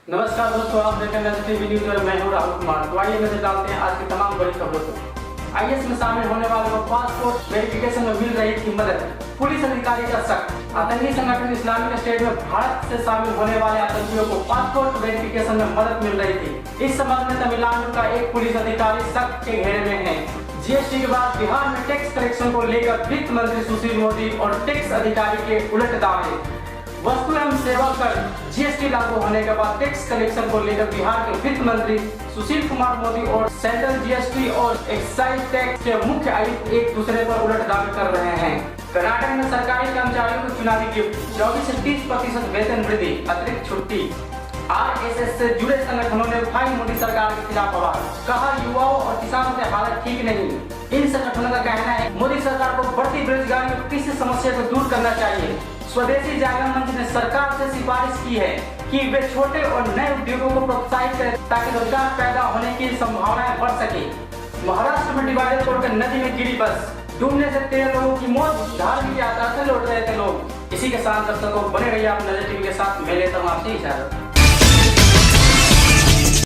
नमस्कार दोस्तों, आप देख रहे हैं टीवी न्यूज और मैं हूं राहुल कुमार। तो आइए नजर डालते हैं आज की तमाम बड़ी खबरों को। आईएएस में शामिल होने वालों को पासपोर्ट वेरिफिकेशन में मिल रही थी मदद, पुलिस अधिकारी का शक। आतंकी संगठन इस्लामिक स्टेट में भारत से शामिल होने वाले आतंकियों को पासपोर्ट वेरिफिकेशन में मदद मिल रही थी। इस संबंध में तमिलनाडु का एक पुलिस अधिकारी शक के घेरे में है। जीएसटी के बाद बिहार में टैक्स कलेक्शन को लेकर वित्त मंत्री सुशील मोदी और टैक्स अधिकारी के उलट दावे। वस्तु एवं सेवा कर जीएसटी लागू होने के बाद टैक्स कलेक्शन को लेकर बिहार के वित्त मंत्री सुशील कुमार मोदी और सेंट्रल जीएसटी और एक्साइज टैक्स के मुख्य आयुक्त एक दूसरे पर उलट दावे कर रहे हैं। कर्नाटक में सरकारी कर्मचारियों को चुनावी गिफ्ट, 24 से 30% वेतन वृद्धि, अतिरिक्त छुट्टी। आरएसएस से जुड़े संगठनों ने भाई मोदी सरकार के खिलाफ आवाज, कहा युवाओं और किसानों की हालत ठीक नहीं। इन संगठनों का कहना है मोदी सरकार को बढ़ती बेरोजगारी और कृषि समस्या को दूर करना चाहिए। स्वदेशी जागरण मंच ने सरकार से सिफारिश की है कि वे छोटे और नए उद्योगों को प्रोत्साहित करें ताकि रोजगार पैदा होने की संभावनाएं बढ़ सके। महाराष्ट्र में डिवाइडर तोड़कर नदी में गिरी बस, डूबने से 13 लोगों की मौत, धार्मिक यात्रा से लौट रहे थे लोग। इसी के साथ दर्शकों बने रहिए आप नजर टीवी के साथ। मैं लेता हूँ आपसे इजाजत।